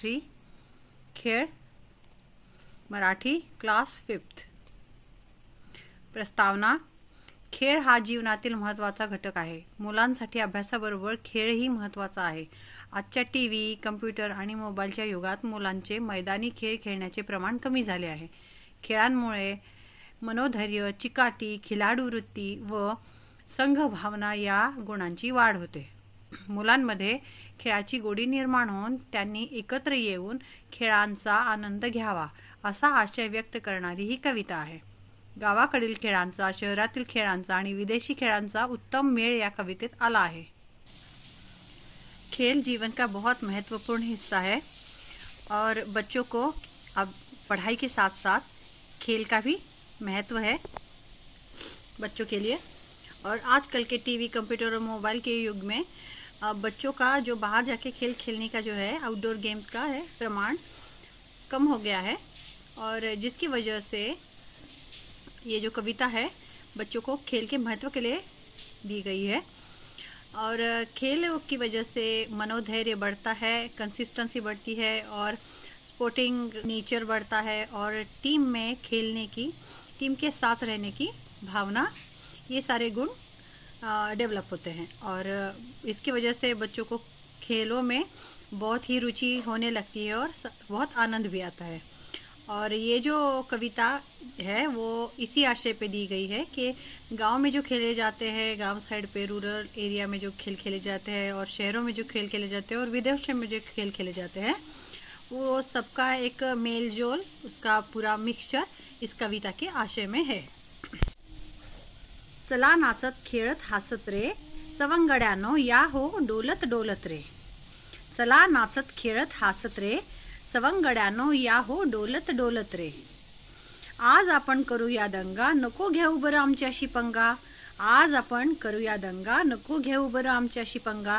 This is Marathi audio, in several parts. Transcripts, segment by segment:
3 खेळ मराठी क्लास 5th। प्रस्तावना। खेळ हा जीवनातील महत्त्वाचा घटक आहे। मुलांसाठी अभ्यासाबरोबर खेळही महत्त्वाचा आहे। आजच्या टीव्ही, कम्प्युटर आणि मोबाईलच्या युगात मुलांचे मैदानी खेळ खेळण्याचे प्रमाण कमी झाले आहे। खेळांमुळे मनोधैर्य, चिकाटी, खिलाडूवृत्ती व संघभावना या गुणांची वाढ होते। मुलांमध्ये खेळाची गोडी निर्माण होऊन त्यांनी एकत्र येऊन खेळांचा आनंद घ्यावा असा आशय व्यक्त करणारी ही कविता आहे। गावाकडील खेळांचा, शहरातील खेळांचा आणि विदेशी खेळांचा उत्तम मेळ या कवितेत आला है। खेल जीवन का बहुत महत्वपूर्ण हिस्सा है और बच्चों को अब पढ़ाई के साथ साथ खेल का भी महत्व है बच्चों के लिए। और आजकल के टीवी, कंप्यूटर और मोबाइल के युग में बच्चों का जो बाहर जाके खेल खेलने का जो है, आउटडोर गेम्स का है प्रमाण कम हो गया है। और जिसकी वजह से ये जो कविता है बच्चों को खेल के महत्व के लिए दी गई है। और खेल की वजह से मनोधैर्य बढ़ता है, कंसिस्टेंसी बढ़ती है और स्पोर्टिंग नेचर बढ़ता है और टीम में खेलने की, टीम के साथ रहने की भावना, ये सारे गुण डेवलप होते हैं। और इसकी वजह से बच्चों को खेलों में बहुत ही रुचि होने लगती है और बहुत आनंद भी आता है। और ये जो कविता है वो इसी आशय पे दी गई है कि गांव में जो खेले जाते हैं, गांव साइड पे रूरल एरिया में जो खेल खेले जाते हैं और शहरों में जो खेल खेले जाते हैं और विदेशों में जो खेल खेले जाते हैं, वो सबका एक मेल जोल, उसका पूरा मिक्सचर इस कविता के आशय में है। चला नाचत खेळत हसत रे, सवंगड्यानो या हो डोलत डोलत रे। चला नाचत खेळत हसत रे, सवंगड्यानो या हो डोलत डोलत रे। आज आपण करूया दंगा, नको घेऊ बरं आमच्याशी पंगा। आज आपण करूया दंगा, नको घेऊ बरं आमच्याशी पंगा।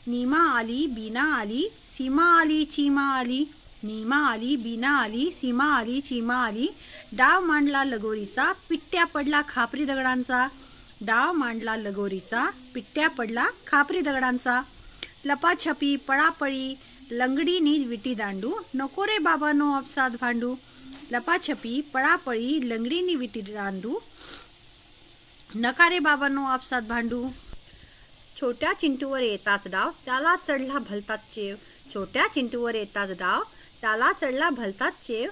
नीमा आली, बीना आली, सीमा आली, चीमा आली। नीमा आली, बीना आली, सीमा आली, चीमा आली। डाव मांडला लगोरीचा, पिट्ट्या पडला खापरी दगडांचा। डाव मांडला लगोरीचा, पिट्ट्या पडला खापरी दगडांचा। लपाछपी, पळापळी, लंगडी नी विटी दांडू, नको रे बाबांनो आपसात भांडू। लपाछपी, पळापळी, लंगडी नी विटी दांडू, नका रे बाबांनो आपसात भांडू। छोट्या चिंटूवर येताच डाव, त्याला चढला भलताच चेव। छोट्या चिंटूवर येताच डाव, त्याला चढला भलताच चेव।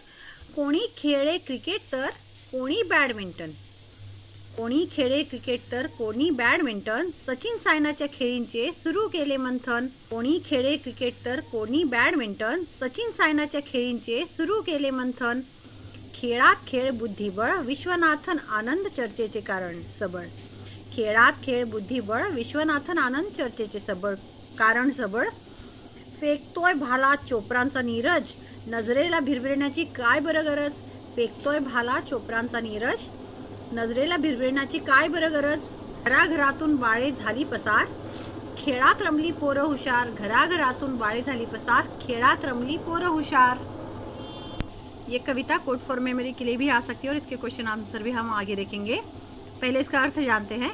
कोणी खेळे क्रिकेट तर कोणी बॅडमिंटन। कोणी खेळे क्रिकेट तर कोणी बॅडमिंटन। सचिन सायनाच्या खेळींचे सुरू केले मंथन। कोणी खेळे क्रिकेट तर कोणी बॅडमिंटन। सचिन सायनाच्या खेळींचे सुरू केले मंथन। खेळात खेळ बुद्धिबळ, विश्वनाथन आनंद चर्चेचे कारण सबळ। खेळात खेळ बुद्धिबळ, विश्वनाथन आनंद चर्चेचे सबळ कारण सबळ। फेकतोय भाला चोपरांचा नीरज, नजरेला भिरभिरण्याची काय बरं गरज। फेकतोय भाला चोपरांचा नीरज, नजरेला भिरभिरण्याची काय बरं गरज। घराघरातून बाळे झाली पसार, खेळात रमली पोरं हुशार। घराघरातून बाळे झाली पसार, खेळात रमली पोरं हुशार। ये कविता कोड फॉर मेमोरी के लिए भी आ सकती है और इसके क्वेश्चन आंसर भी हम आगे देखेंगे। पहले इसका अर्थ जानते हैं।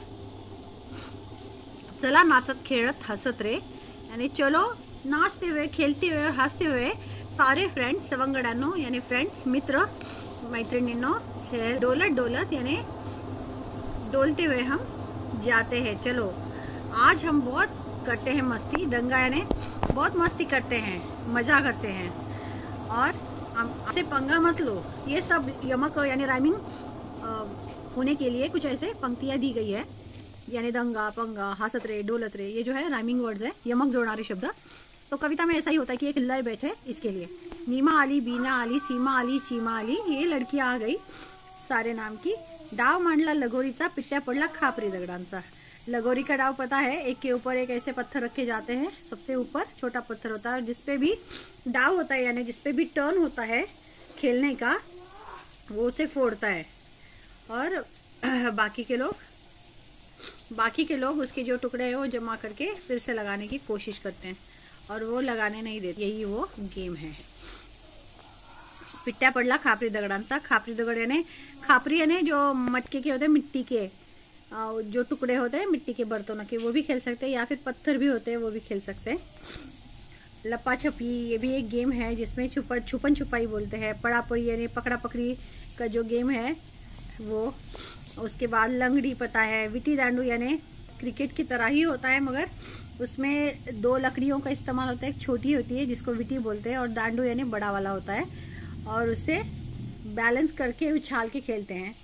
चला नाचत खेळत हसत रे, यानी चलो नाचते हुए, खेलते हुए और हंसते हुए सारे फ्रेंड्स, सवंगड्यांनो यानी फ्रेंड्स, मित्र मैत्रिणींनो, डोलत डोलत यानी डोलते हुए हम जाते हैं। चलो आज हम बहुत करते हैं मस्ती, दंगा यानी बहुत मस्ती करते हैं, मजा करते हैं। और हमसे पंगा मत लो। ये सब यमक यानी राइमिंग होने के लिए कुछ ऐसे पंक्तियां दी गई है, यानी दंगा, पंगा, हसत रे, डोलत रे, ये जो है राइमिंग वर्ड्स है, यमक जोड़नारे शब्द। तो कविता में ऐसा ही होता है कि एक लय बैठे इसके लिए। नीमा आली, बीना आली, सीमा आली, चीमा आली, ये लड़कियां आ गई सारे नाम की। डाव मांडला लगोरीचा, पिट्ट्या पडला खापरी दगडांचा। लगोरी का डाव पता है, एक के ऊपर एक ऐसे पत्थर रखे जाते हैं, सबसे ऊपर छोटा पत्थर होता है, जिसपे भी डाव होता है यानी जिसपे भी टर्न होता है खेलने का, वो उसे फोड़ता है। और बाकी के लोग उसके जो टुकड़े हैं वो जमा करके फिर से लगाने की कोशिश करते हैं और वो लगाने नहीं देते। यही वो गेम है। पिट्ट्या पडला खापरी दगडांचा। खापरी दगड यानी, खापरी यानी जो मटके के होते हैं, मिट्टी के जो टुकड़े होते हैं मिट्टी के बर्तनों के, वो भी खेल सकते हैं, या फिर पत्थर भी होते हैं वो भी खेल सकते हैं। लपा छपी, ये भी एक गेम है जिसमें छुपन छुपाई बोलते हैं। पड़ा पड़ी यानी पकड़ा पकड़ी का जो गेम है वो। उसके बाद लंगड़ी पता है। विटी दांडू यानी क्रिकेट की तरह ही होता है मगर उसमें 2 लकड़ियों का इस्तेमाल होता है। एक छोटी होती है जिसको विटी बोलते हैं और दांडू यानी बड़ा वाला होता है और उसे बैलेंस करके उछाल के खेलते हैं।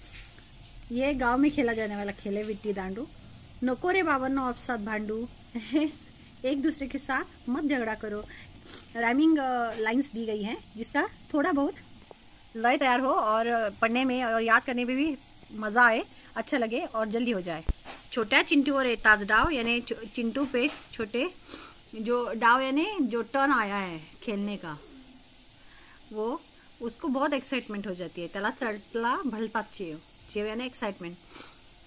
ये गांव में खेला जाने वाला खेल है विट्टी दांडू। नको रे बाबांनो आपसात भांडू, एक दूसरे के साथ मत झगड़ा करो। राइमिंग लाइंस दी गई हैं जिसका थोड़ा बहुत लय तैयार हो और पढ़ने में और याद करने में भी मजा आए, अच्छा लगे और जल्दी हो जाए। छोटा चिंटू और एताज डाव यानी चिंटू पे छोटे जो डाव यानी जो टर्न आया है खेलने का वो उसको बहुत एक्साइटमेंट हो जाती है। त्याला चढला भलताच चेव, चेव यानी एक्साइटमेंट।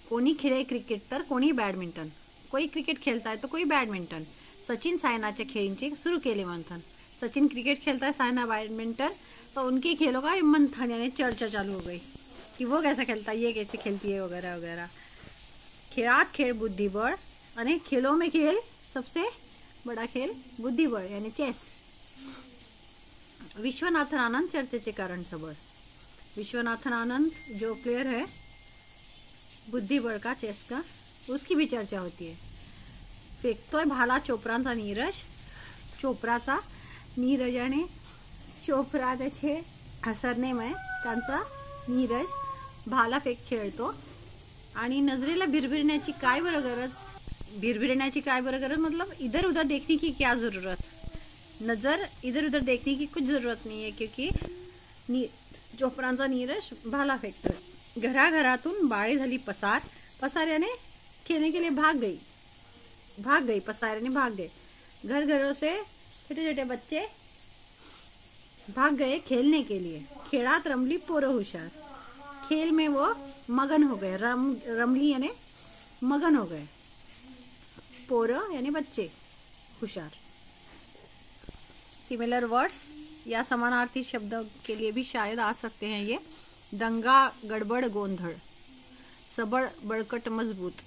कोणी खेळे क्रिकेट तर कोणी बॅडमिंटन, कोई क्रिकेट खेलता है तो कोई बैडमिंटन। सचिन सायनाच्या खेळींचे सुरू केले मंथन। सचिन क्रिकेट खेलता है, सायना बैडमिंटन, तो उनके खेलों का मंथन यानी चर्चा चालू हो गई कि वो कैसा खेलता है, ये कैसे खेलती है वगैरह वगैरह। खेळात खेळ बुद्धिबळ यानी खेलों में खेल सबसे बड़ा खेल बुद्धिबळ यानी चेस। विश्वनाथन आनंद चर्चेचे कारण सबळ। विश्वनाथन आनंद जो प्लेयर है बुद्धिबळ का, चेस का, उसकी भी चर्चा होती है। फेकतोय भाला चोप्राचा नीरज, चोप्राचा नीरज याने चोप्रा त्याचे सरनेम आहे त्यांचा नीरज भाला फेक खेळतो। आणि नजरेला भिरभिरण्याची काय बरं गरज, भिरभिरण्याची काय बरं गरज मतलब इधर उधर देखने की क्या जरूरत, नजर इधर उधर देखने की कुछ जरूरत नहीं है क्योंकि चोपरांचा नीरज भाला फेकतोय। घराघरातून बाळे झाली पसार, पसार याने खेलने के लिए भाग गई, पसार यानी भाग गए। घर घरों से छोटे छोटे बच्चे भाग गए खेलने के लिए। खेळात रमली पोरं हुशार, खेल में वो मगन हो गए। रमली यानी मगन हो गए, पोरं यानी बच्चे, हुशार। सिमिलर वर्ड्स या समानार्थी शब्द के लिए भी शायद आ सकते हैं ये। दंगा गड़बड़ गोंधड़, सबड़ बड़कट मजबूत।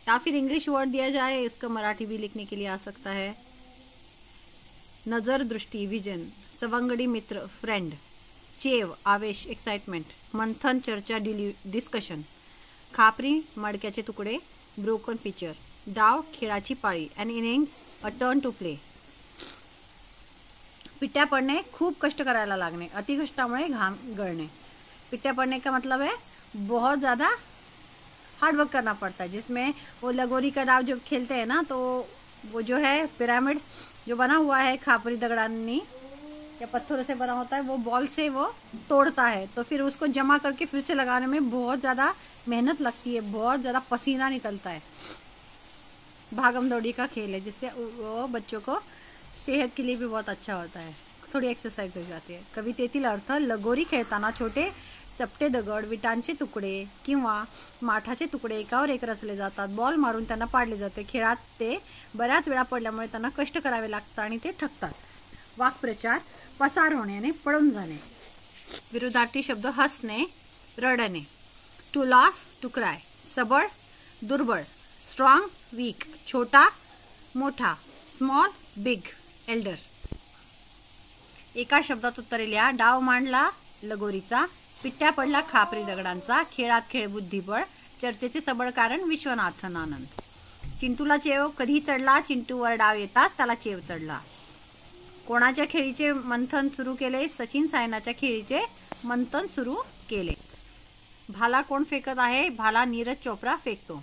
या फिर इंग्लिश वर्ड दिया जाए इसका मराठी भी लिखने के लिए आ सकता है। नजर दृष्टि विजन, सवंगडी मित्र फ्रेंड, चेव आवेश एक्साइटमेंट, मंथन चर्चा डिस्कशन, खापरी मडक्याचे तुकडे ब्रोकन पिक्चर, डाव खेळाची पाळी an innings a turn to play. पिट्या पड़ने खूब कष्ट करायला लागणे, अति कष्टामुळे घाम गळणे। पिट्या पड़ने का मतलब है बहुत ज्यादा हार्ड वर्क करना पड़ता है। जिसमें वो लगोरी का डाव जब खेलते हैं ना तो वो जो है पिरामिड जो बना हुआ है खापरी दगड़ानी या पत्थरों से बना होता है वो बॉल से वो तोड़ता है, तो फिर उसको जमा करके फिर से लगाने में बहुत ज्यादा मेहनत लगती है, बहुत ज्यादा पसीना निकलता है। भागम दौड़ी का खेल है जिससे वो बच्चों को सेहत के लिए भी बहुत अच्छा होता है, थोड़ी एक्सरसाइज हो जाती है। कवितेतील अर्थ लगोरी खेळताना छोटे चपटे दगड, विटांचे तुकडे किंवा माठाचे तुकडे एकावर एक रचले जातात, बॉल मारून त्यांना पाडले जाते। खेळात ते बऱ्याच वेळा पडल्यामुळे त्यांना कष्ट करावे लागतात आणि ते थकतात। वाक्प्रचार पसार होणे आणि पळून जाणे। विरुद्धार्थी शब्द हसणे, रडणे। टू लाफ, टू क्राय, सबळ, दुर्बळ, स्ट्रॉंग, वीक, छोटा, मोठा, स्मॉल, बिग, एल्डर। एका शब्दात उत्तरे लिहा। डाव मांडला लगोरीचा, पिट्ट्या पडला खापरी दगडांचा, खेळात खेळ बुद्धिबळ, चर्चेचे सबळ कारण विश्वनाथन आनंद। चिंटूला चेव कधी चढला, चिंटूवर डाव येताच त्याला चेव चढला। कोणाच्या खेळीचे मंथन सुरू केले, सचिन सायनाच्या खेळीचे मंथन सुरू केले। भाला कोण फेकत आहे, भाला नीरज चोप्रा फेकतो।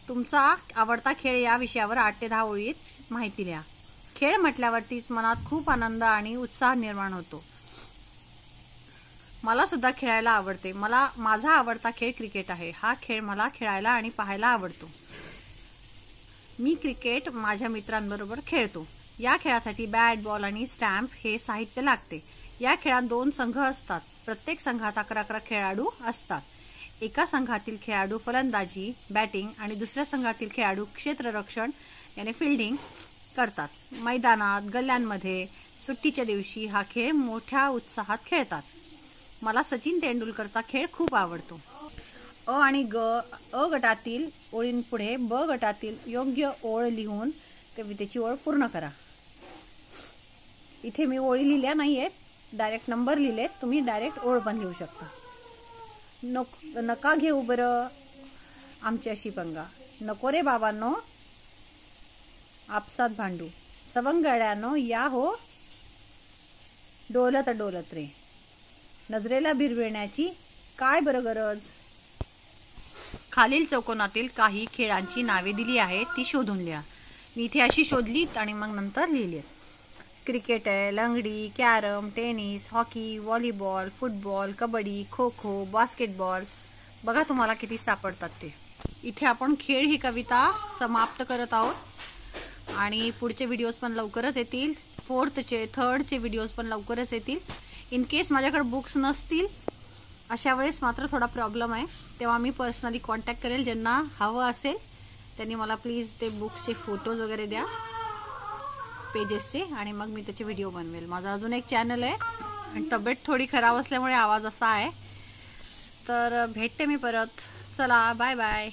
तुमचा आवडता खेळ या विषयावर 8 ते 10 ओळीत माहिती लिहा। खेळ म्हटल्यावरतीच मनात खूप आनंद आणि उत्साह निर्माण होतो। मला सुद्धा खेळायला आवडते, माझा आवडता खेळ क्रिकेट आहे। हा खेळ मला खेळायला आणि पाहायला आवडतो। मी क्रिकेट माझ्या मित्रांबरोबर खेळतो। या खेळासाठी बॅट, बॉल आणि स्टॅम्प हे साहित्य लागते। या खेळात 2 संघ असतात, प्रत्येक संघात 11-11 खेळाडू असतात। एका संघातील खेळाडू फलंदाजी, बॅटिंग आणि दुसऱ्या संघातील खेळाडू क्षेत्ररक्षण यानी फिल्डिंग करतात। मैदानात, गल्ल्यांमध्ये सुट्टीच्या दिवशी हा खेळ मोठ्या उत्साहात खेळतात। मला सचिन तेंडुलकरचा खेळ खूप आवडतो। अ आणि ग, अ गटातील ओळींपुढे ब गटातील योग्य ओळ लिहून कवितेची ओळ पूर्ण करा। इथे मी ओळी लिहिल्या नाही आहेत, डायरेक्ट नंबर लिहिलेत. तुम्ही डायरेक्ट ओळ पण लिहू शकता. नका घेऊ बरं आमच्याशी पंगा, नको रे बाबांनो आपसात भांडू. सवंगड्यानो या हो डोलत डोलत रे. नजरेला भिरविण्याची काय बरं गरज. खालील चौकोनातील काही खेळांची नावे दिली आहेत, ती शोधून लिहा. मी इथे अशी शोधलीत आणि मग नंतर लिहिली. क्रिकेट आहे, लंगडी, carrom, tennis, hockey, volleyball, football, kabaddi, kho kho, basketball. बघा तुम्हाला किती सापडतात ते. इथे आपण खेळ ही कविता समाप्त करत आहोत आणि पुढचे व्हिडिओज पण लवकरच येतील. थर्डचे व्हिडिओज पण लवकरच येतील. इन केस माझ्याकडे बुक्स नसतील अशा वेळेस मात्र थोडा प्रॉब्लेम आहे, तेव्हा मी पर्सनली कॉन्टॅक्ट करेल. ज्यांना हवं असेल त्यांनी मला प्लीज ते बुक्सचे फोटोज वगैरे द्या पेजेसचे, आणि मग मी त्याचे व्हिडिओ बनवेल. माझा अजून एक चॅनल आहे आणि तब्येत थोडी खराब असल्यामुळे आवाज असा आहे. तर भेटते मी परत. चला बाय बाय.